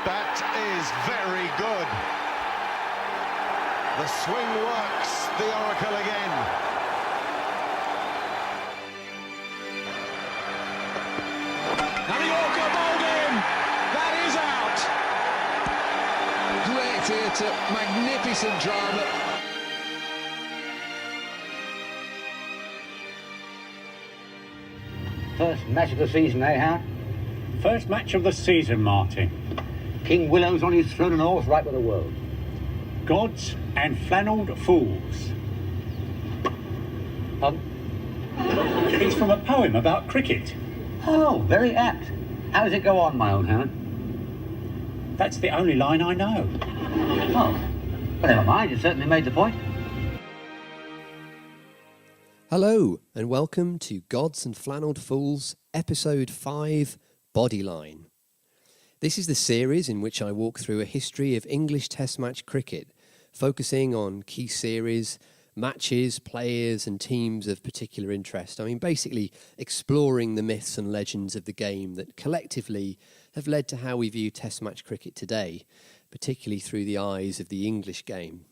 That is very good. The swing works, the oracle again. And the Yorker bowled in. That is out. Great theatre, magnificent drama. First match of the season, eh, Howard? First match of the season, Martin. King Willow's on his throne and all's right with the world. Gods and Flannelled Fools. Pardon? It's from a poem about cricket. Oh, very apt. How does it go on, my old Howard? That's the only line I know. Oh, well, never mind, you certainly made the point. Hello, and welcome to Gods and Flannelled Fools, Episode 5, Bodyline. This is the series in which I walk through a history of English Test match cricket, focusing on key series, matches, players and teams of particular interest. I mean, basically exploring the myths and legends of the game that collectively have led to how we view Test match cricket today, particularly through the eyes of the English game.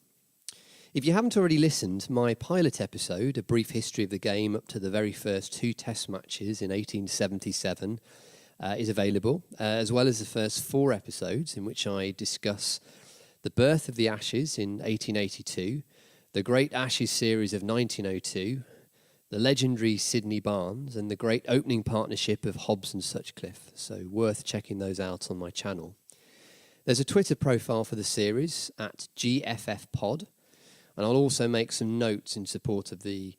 If you haven't already listened, my pilot episode, A Brief History of the Game up to the very first 2 Test matches in 1877, is available, as well as the first 4 episodes in which I discuss the birth of the Ashes in 1882, the Great Ashes series of 1902, the legendary Sydney Barnes, and the great opening partnership of Hobbs and Sutcliffe, so worth checking those out on my channel. There's a Twitter profile for the series at GFFpod, and I'll also make some notes in support of the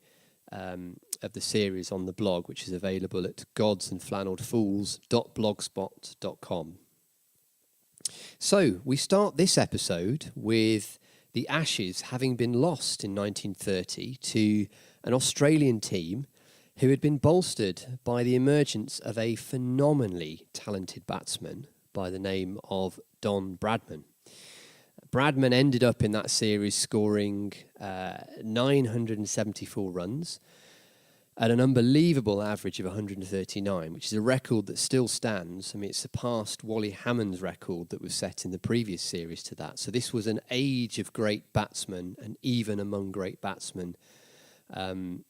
series on the blog, which is available at godsandflannelledfools.blogspot.com. So we start this episode with the Ashes having been lost in 1930 to an Australian team who had been bolstered by the emergence of a phenomenally talented batsman by the name of Don Bradman. Bradman ended up in that series scoring 974 runs at an unbelievable average of 139, which is a record that still stands. I mean, it surpassed Wally Hammond's record that was set in the previous series to that. So this was an age of great batsmen, and even among great batsmen, Bradman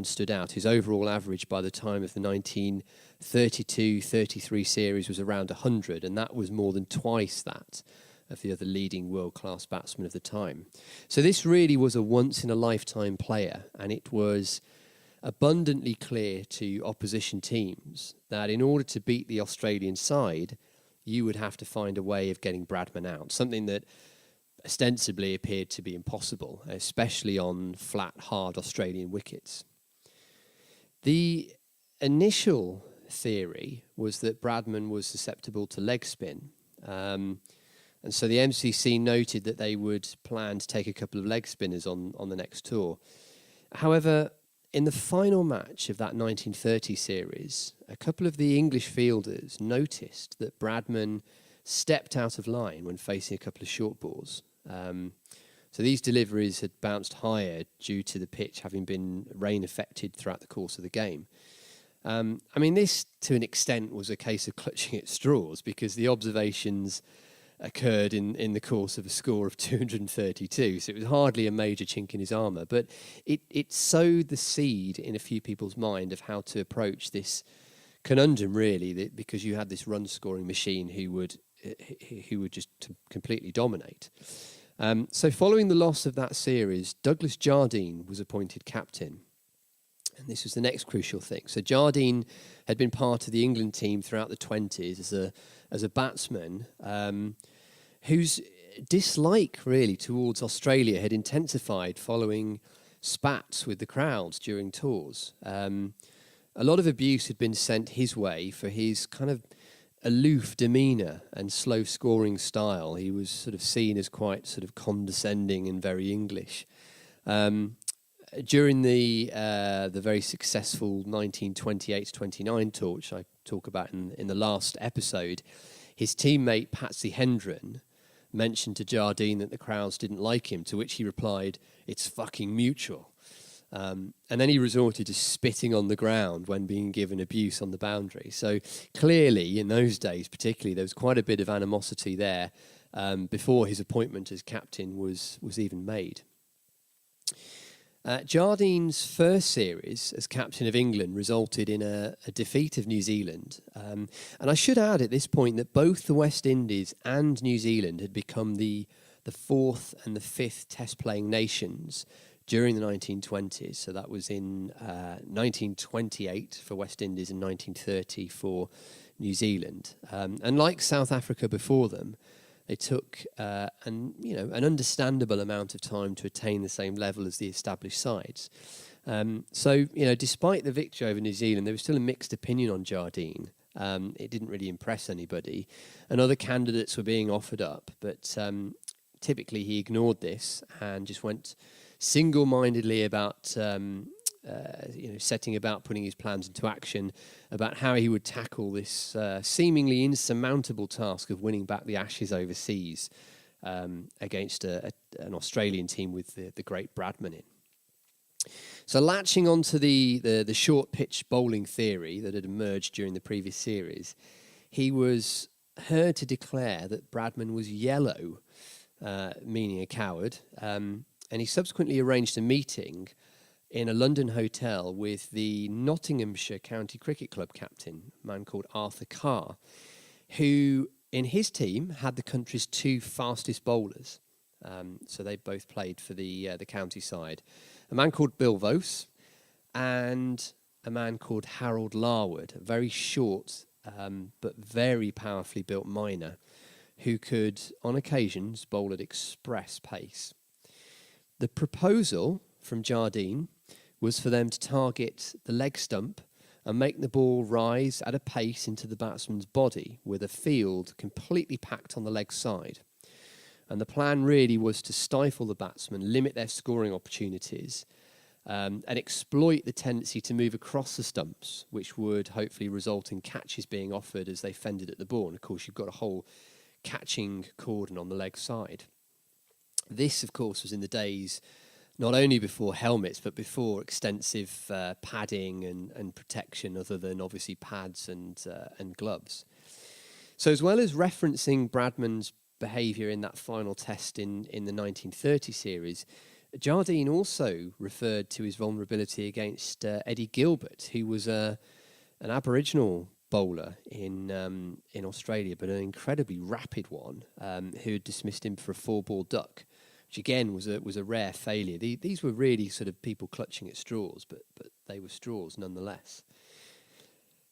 stood out. His overall average by the time of the 1932-33 series was around 100, and that was more than twice that of the other leading world-class batsmen of the time. So this really was a once-in-a-lifetime player, and it was abundantly clear to opposition teams that in order to beat the Australian side, you would have to find a way of getting Bradman out, something that ostensibly appeared to be impossible, especially on flat, hard Australian wickets. The initial theory was that Bradman was susceptible to leg spin, and so the MCC noted that they would plan to take a couple of leg spinners on the next tour. However, in the final match of that 1930 series, a couple of the English fielders noticed that Bradman stepped out of line when facing a couple of short balls. So these deliveries had bounced higher due to the pitch having been rain affected throughout the course of the game. This to an extent was a case of clutching at straws, because the observations occurred in the course of a score of 232, so it was hardly a major chink in his armour, but it sowed the seed in a few people's mind of how to approach this conundrum, really, because you had this run-scoring machine who would just completely dominate. So following the loss of that series, Douglas Jardine was appointed captain. And this was the next crucial thing. So Jardine had been part of the England team throughout the 20s as a batsman whose dislike, really, towards Australia had intensified following spats with the crowds during tours. A lot of abuse had been sent his way for his kind of aloof demeanour and slow scoring style. He was sort of seen as quite sort of condescending and very English. During the very successful 1928-29 tour, which I talk about in the last episode, his teammate Patsy Hendren mentioned to Jardine that the crowds didn't like him, to which he replied, "It's fucking mutual." And then he resorted to spitting on the ground when being given abuse on the boundary. So clearly, in those days particularly, there was quite a bit of animosity there before his appointment as captain was even made. Jardine's first series as captain of England resulted in a defeat of New Zealand. And I should add at this point that both the West Indies and New Zealand had become the fourth and the fifth test-playing nations during the 1920s. So that was in 1928 for West Indies and 1930 for New Zealand. And like South Africa before them, they took an understandable amount of time to attain the same level as the established sides. So despite the victory over New Zealand, there was still a mixed opinion on Jardine. It didn't really impress anybody, and other candidates were being offered up, but typically he ignored this and just went single-mindedly about setting about putting his plans into action, about how he would tackle this seemingly insurmountable task of winning back the Ashes overseas against an Australian team with the great Bradman in. So latching onto the short pitch bowling theory that had emerged during the previous series, he was heard to declare that Bradman was yellow, meaning a coward, and he subsequently arranged a meeting in a London hotel with the Nottinghamshire County Cricket Club captain, a man called Arthur Carr, who in his team had the country's two fastest bowlers. So they both played for the county side. A man called Bill Vose and a man called Harold Larwood, a very short but very powerfully built miner who could, on occasions, bowl at express pace. The proposal from Jardine was for them to target the leg stump and make the ball rise at a pace into the batsman's body with a field completely packed on the leg side. And the plan really was to stifle the batsmen, limit their scoring opportunities, and exploit the tendency to move across the stumps, which would hopefully result in catches being offered as they fended at the ball. And of course, you've got a whole catching cordon on the leg side. This, of course, was in the days not only before helmets, but before extensive padding and protection, other than obviously pads and gloves. So as well as referencing Bradman's behaviour in that final test in the 1930 series, Jardine also referred to his vulnerability against Eddie Gilbert, who was an Aboriginal bowler in Australia, but an incredibly rapid one, who had dismissed him for a four-ball duck, which again was a rare failure. These were really sort of people clutching at straws, but they were straws nonetheless.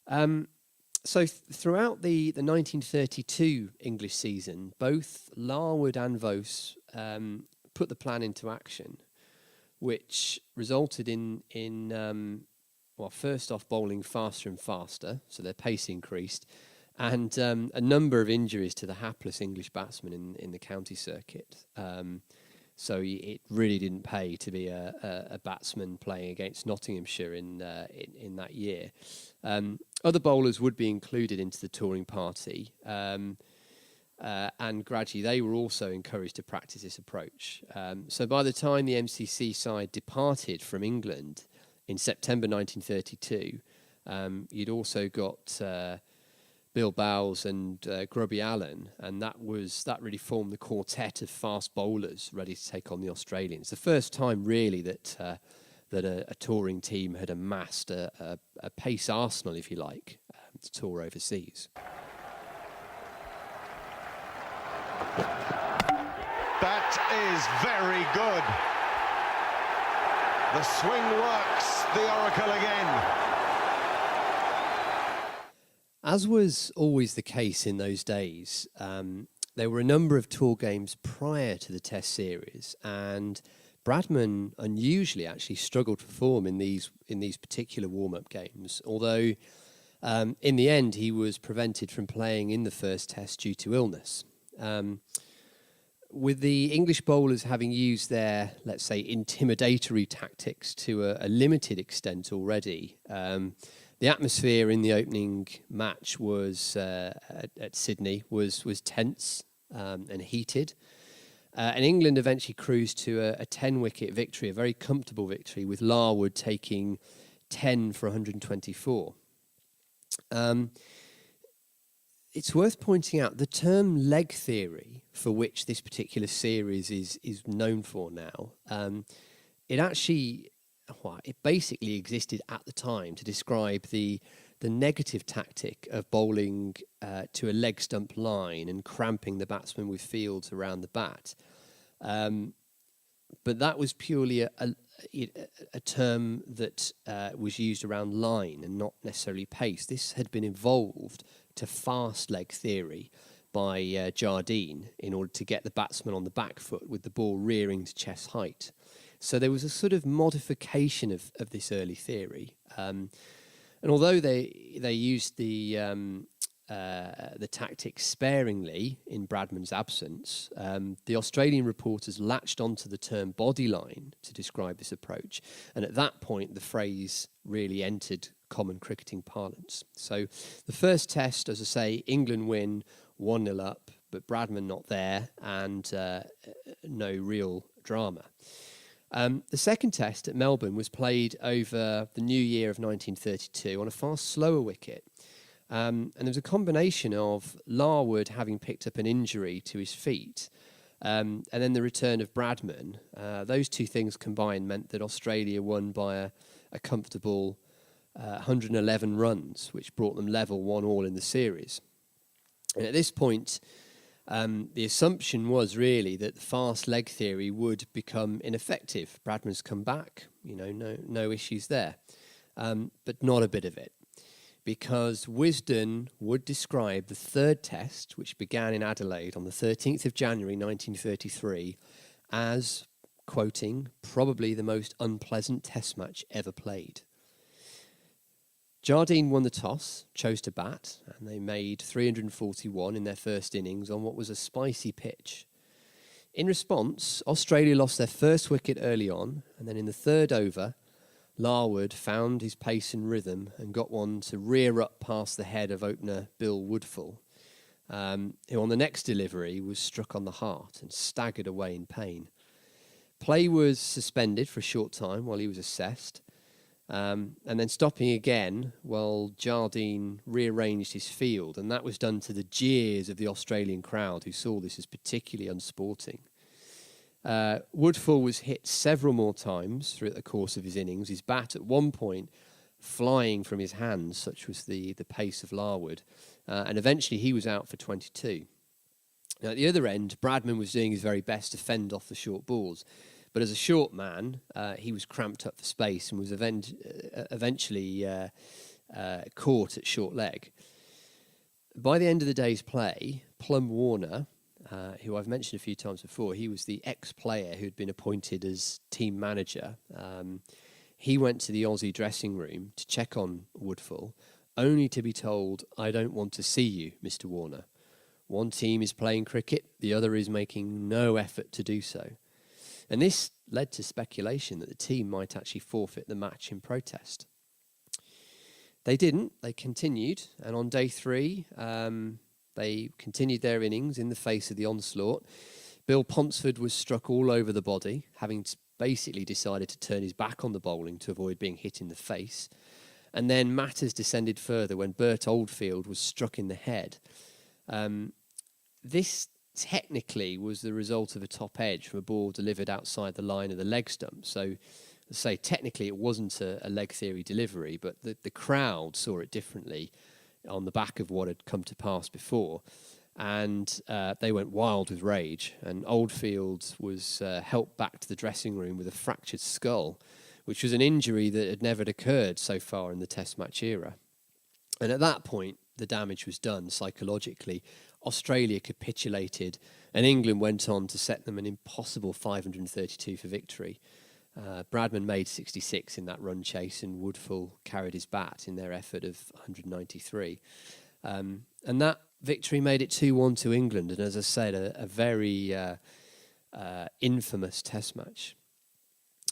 So throughout the 1932 English season, both Larwood and Vose put the plan into action, which resulted in first off bowling faster and faster, so their pace increased, and a number of injuries to the hapless English batsmen in the county circuit. So it really didn't pay to be a batsman playing against Nottinghamshire in that year. Other bowlers would be included into the touring party, and gradually they were also encouraged to practice this approach. So by the time the MCC side departed from England in September 1932, you'd also got Bill Bowles and Grubby Allen, and that really formed the quartet of fast bowlers ready to take on the Australians. The first time really that a touring team had amassed a pace arsenal, if you like, to tour overseas. That is very good. The swing works, the oracle again. As was always the case in those days, there were a number of tour games prior to the Test series, and Bradman unusually actually struggled for form in these particular warm-up games, although in the end he was prevented from playing in the first Test due to illness. With the English bowlers having used their, let's say, intimidatory tactics to a limited extent already, the atmosphere in the opening match was at Sydney was tense and heated, And England eventually cruised to a 10-wicket victory, a very comfortable victory, with Larwood taking 10 for 124. It's worth pointing out the term leg theory, for which this particular series is known for now, it basically existed at the time to describe the negative tactic of bowling to a leg stump line and cramping the batsman with fields around the bat. But that was purely a term that was used around line and not necessarily pace. This had been evolved to fast leg theory by Jardine in order to get the batsman on the back foot with the ball rearing to chest height. So there was a sort of modification of this early theory. And although they used the tactic sparingly in Bradman's absence, the Australian reporters latched onto the term bodyline to describe this approach. And at that point, the phrase really entered common cricketing parlance. So the first test, as I say, England win 1-0 up, but Bradman not there, and no real drama. The second test at Melbourne was played over the new year of 1932 on a far slower wicket. And there was a combination of Larwood having picked up an injury to his feet, and then the return of Bradman. Those two things combined meant that Australia won by a comfortable 111 runs, which brought them level 1-1 in the series. And at this point, the assumption was really that the fast leg theory would become ineffective. Bradman's come back, no issues there, but not a bit of it, because Wisden would describe the third test, which began in Adelaide on the 13th of January 1933, as, quoting, probably the most unpleasant test match ever played. Jardine won the toss, chose to bat, and they made 341 in their first innings on what was a spicy pitch. In response, Australia lost their first wicket early on, and then in the third over, Larwood found his pace and rhythm and got one to rear up past the head of opener Bill Woodfull, who on the next delivery was struck on the heart and staggered away in pain. Play was suspended for a short time while he was assessed, and then stopping again while Jardine rearranged his field, and that was done to the jeers of the Australian crowd, who saw this as particularly unsporting. Woodfull was hit several more times throughout the course of his innings, his bat at one point flying from his hands, such was the pace of Larwood, and eventually he was out for 22. Now, at the other end, Bradman was doing his very best to fend off the short balls, but as a short man, he was cramped up for space and was eventually caught at short leg. By the end of the day's play, Plum Warner, who I've mentioned a few times before, he was the ex-player who'd been appointed as team manager. He went to the Aussie dressing room to check on Woodfull, only to be told, "I don't want to see you, Mr. Warner. One team is playing cricket, the other is making no effort to do so." And this led to speculation that the team might actually forfeit the match in protest. They didn't. They continued, and on day 3, they continued their innings in the face of the onslaught. Bill Ponsford was struck all over the body, having basically decided to turn his back on the bowling to avoid being hit in the face. And then matters descended further when Bert Oldfield was struck in the head. This technically was the result of a top edge from a ball delivered outside the line of the leg stump. So, let's say, technically it wasn't a leg theory delivery, but the crowd saw it differently on the back of what had come to pass before. And they went wild with rage. And Oldfield was helped back to the dressing room with a fractured skull, which was an injury that had never occurred so far in the Test match era. And at that point, the damage was done psychologically. Australia capitulated, and England went on to set them an impossible 532 for victory. Bradman made 66 in that run chase, and Woodfull carried his bat in their effort of 193. And that victory made it 2-1 to England, and as I said, a very infamous Test match.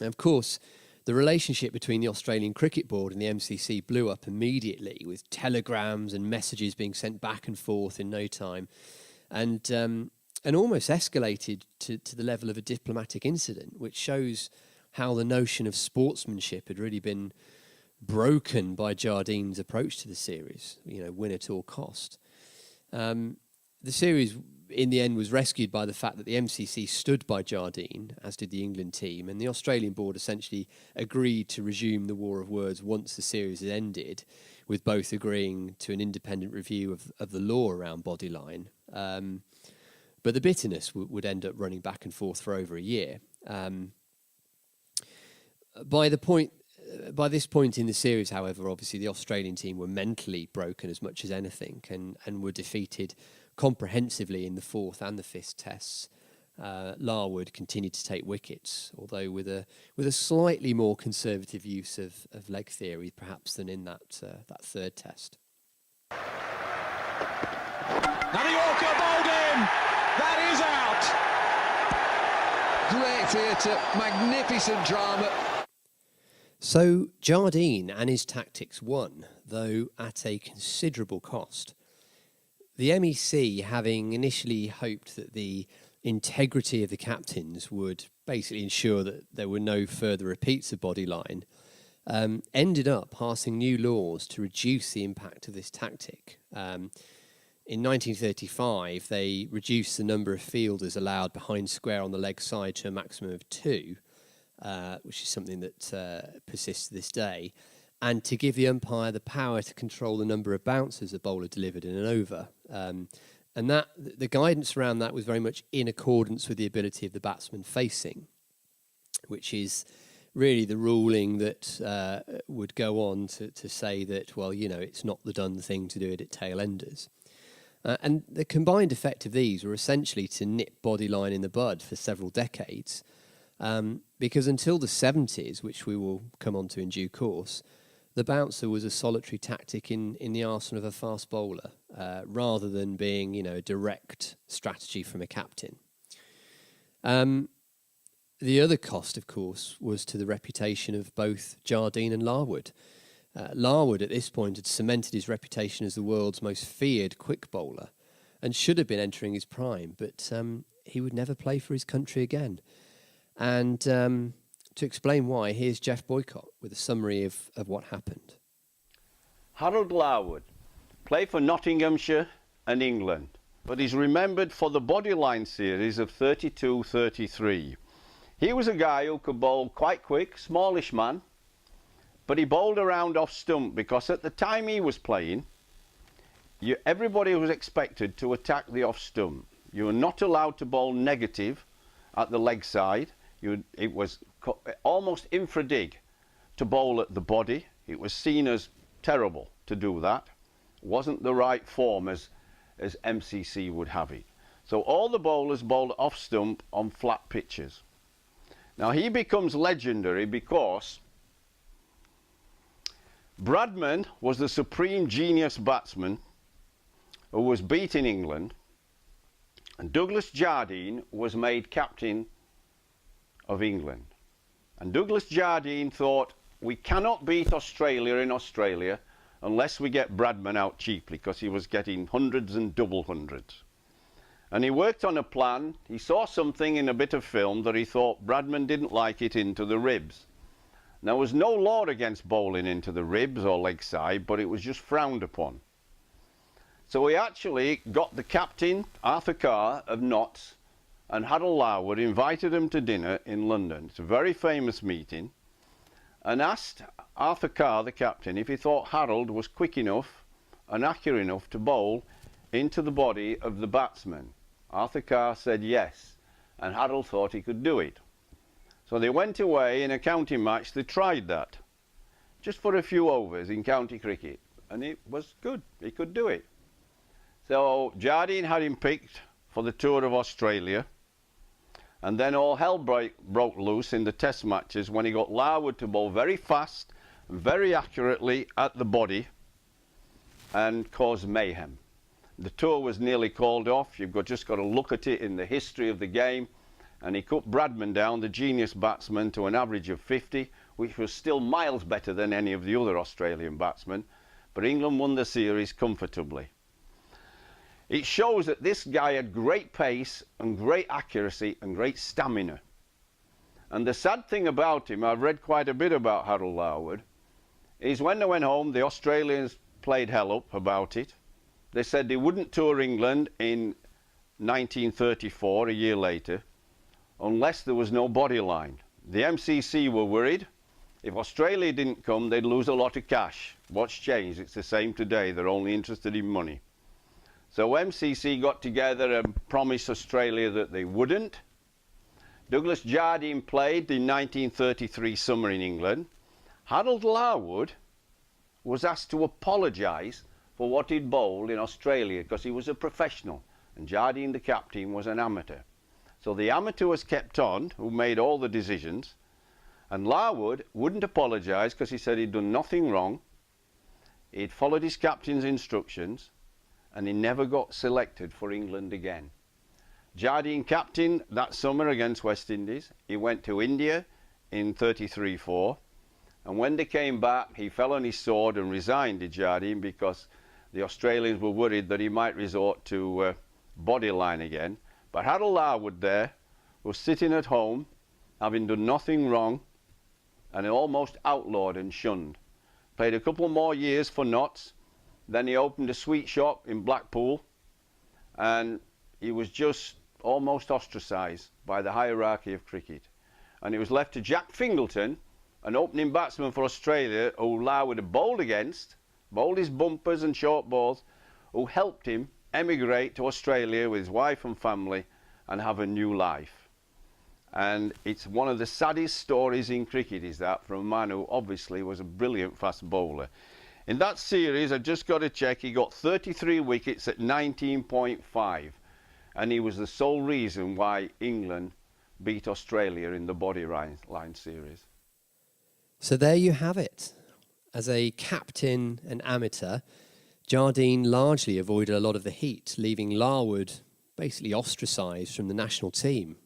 And of course, the relationship between the Australian Cricket Board and the MCC blew up immediately, with telegrams and messages being sent back and forth in no time. And and almost escalated to the level of a diplomatic incident, which shows how the notion of sportsmanship had really been broken by Jardine's approach to the series, win at all cost. The series, in the end, was rescued by the fact that the MCC stood by Jardine, as did the England team, and the Australian board essentially agreed to resume the war of words once the series had ended, with both agreeing to an independent review of the law around Bodyline. But the bitterness would end up running back and forth for over a year. By this point in the series, however, obviously the Australian team were mentally broken as much as anything, and were defeated comprehensively in the fourth and the fifth tests. Larwood continued to take wickets, although with a slightly more conservative use of leg theory, perhaps, than in that third test. Now Yorker bowled in. That is out. Great theatre, magnificent drama. So Jardine and his tactics won, though at a considerable cost. The MEC, having initially hoped that the integrity of the captains would basically ensure that there were no further repeats of Bodyline, ended up passing new laws to reduce the impact of this tactic. In 1935, they reduced the number of fielders allowed behind square on the leg side to a maximum of 2, which is something that persists to this day, and to give the umpire the power to control the number of bounces a bowler delivered in an over. And that the guidance around that was very much in accordance with the ability of the batsman facing, which is really the ruling that would go on to say that, well, it's not the done thing to do it at tail enders. And the combined effect of these were essentially to nip Bodyline in the bud for several decades, because until the 70s, which we will come on to in due course, the bouncer was a solitary tactic in the arsenal of a fast bowler, rather than being, a direct strategy from a captain. The other cost, of course, was to the reputation of both Jardine and Larwood. Larwood, at this point, had cemented his reputation as the world's most feared quick bowler and should have been entering his prime, but he would never play for his country again. And to explain why, here's Jeff Boycott with a summary of what happened. Harold Larwood played for Nottinghamshire and England, but he's remembered for the Bodyline series of 32-33. He was a guy who could bowl quite quick, smallish man, but he bowled around off stump because at the time he was playing, everybody was expected to attack the off stump. You were not allowed to bowl negative at the leg side. It was almost infra-dig to bowl at the body. It was seen as terrible to do that. It wasn't the right form as MCC would have it. So all the bowlers bowled off stump on flat pitches. Now he becomes legendary because Bradman was the supreme genius batsman who was beating England, and Douglas Jardine was made captain of England. And Douglas Jardine thought, we cannot beat Australia in Australia unless we get Bradman out cheaply, because he was getting hundreds and double hundreds. And he worked on a plan. He saw something in a bit of film that he thought Bradman didn't like it into the ribs. There was no law against bowling into the ribs or leg side, but it was just frowned upon. So he actually got the captain, Arthur Carr of Notts, and Harold Larwood, invited him to dinner in London. It's a very famous meeting, and asked Arthur Carr, the captain, if he thought Harold was quick enough and accurate enough to bowl into the body of the batsman. Arthur Carr said yes, and Harold thought he could do it. So they went away in a county match. They tried that, just for a few overs in county cricket, and it was good. He could do it. So Jardine had him picked for the tour of Australia, and then all hell broke loose in the test matches when he got Larwood to bowl very fast and very accurately at the body and caused mayhem. The tour was nearly called off. You've just got to look at it in the history of the game. And he cut Bradman down, the genius batsman, to an average of 50, which was still miles better than any of the other Australian batsmen. But England won the series comfortably. It shows that this guy had great pace and great accuracy and great stamina. And the sad thing about him, I've read quite a bit about Harold Larwood, is when they went home, the Australians played hell up about it. They said they wouldn't tour England in 1934, a year later, unless there was no Bodyline. The MCC were worried. If Australia didn't come, they'd lose a lot of cash. What's changed? It's the same today. They're only interested in money. So MCC got together and promised Australia that they wouldn't. Douglas Jardine played in 1933 summer in England. Harold Larwood was asked to apologise for what he'd bowled in Australia because he was a professional and Jardine, the captain, was an amateur. So the amateur was kept on, who made all the decisions, and Larwood wouldn't apologise because he said he'd done nothing wrong. He'd followed his captain's instructions and he never got selected for England again. Jardine captained that summer against West Indies. He went to India in 33-4, and when they came back he fell on his sword and resigned, did Jardine, because the Australians were worried that he might resort to Bodyline again. But Harold Larwood there was sitting at home, having done nothing wrong, and almost outlawed and shunned. Played a couple more years for Notts, then he opened a sweet shop in Blackpool, and he was just almost ostracised by the hierarchy of cricket. And it was left to Jack Fingleton, an opening batsman for Australia, who Larwood had bowled against, bowled his bumpers and short balls, who helped him emigrate to Australia with his wife and family and have a new life. And it's one of the saddest stories in cricket, is that, from a man who obviously was a brilliant fast bowler. In that series, I've just got to check, he got 33 wickets at 19.5, and he was the sole reason why England beat Australia in the Bodyline series. So there you have it. As a captain and amateur, Jardine largely avoided a lot of the heat, leaving Larwood basically ostracised from the national team,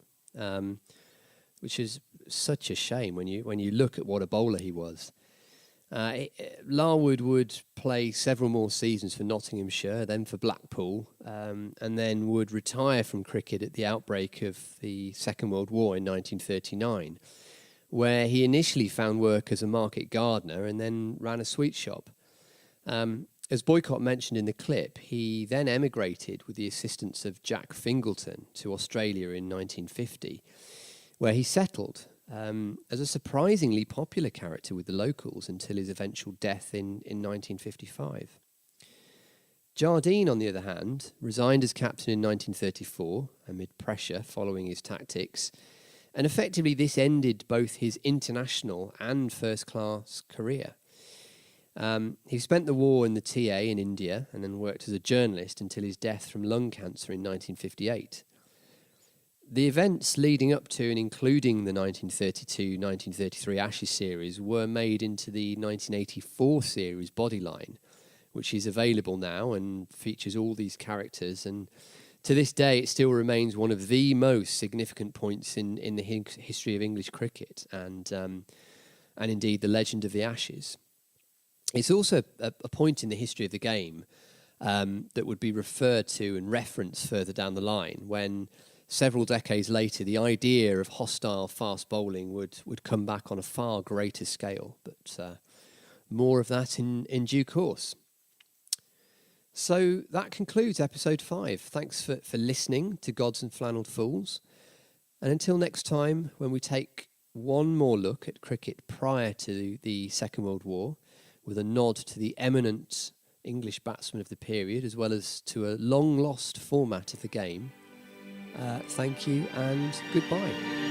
which is such a shame when you look at what a bowler he was. Larwood would play several more seasons for Nottinghamshire, then for Blackpool, and then would retire from cricket at the outbreak of the Second World War in 1939, where he initially found work as a market gardener and then ran a sweet shop. As Boycott mentioned in the clip, he then emigrated with the assistance of Jack Fingleton to Australia in 1950, where he settled as a surprisingly popular character with the locals until his eventual death in 1955. Jardine, on the other hand, resigned as captain in 1934 amid pressure following his tactics, and effectively this ended both his international and first-class career. He spent the war in the TA in India and then worked as a journalist until his death from lung cancer in 1958. The events leading up to and including the 1932-1933 Ashes series were made into the 1984 series Bodyline, which is available now and features all these characters, and to this day it still remains one of the most significant points in the history of English cricket and indeed the legend of the Ashes. It's also a point in the history of the game that would be referred to and referenced further down the line when, several decades later, the idea of hostile fast bowling would come back on a far greater scale. But more of that in due course. So that concludes episode 5. Thanks for listening to Gods and Flannelled Fools. And until next time, when we take one more look at cricket prior to the Second World War, with a nod to the eminent English batsmen of the period, as well as to a long-lost format of the game. Thank you and goodbye.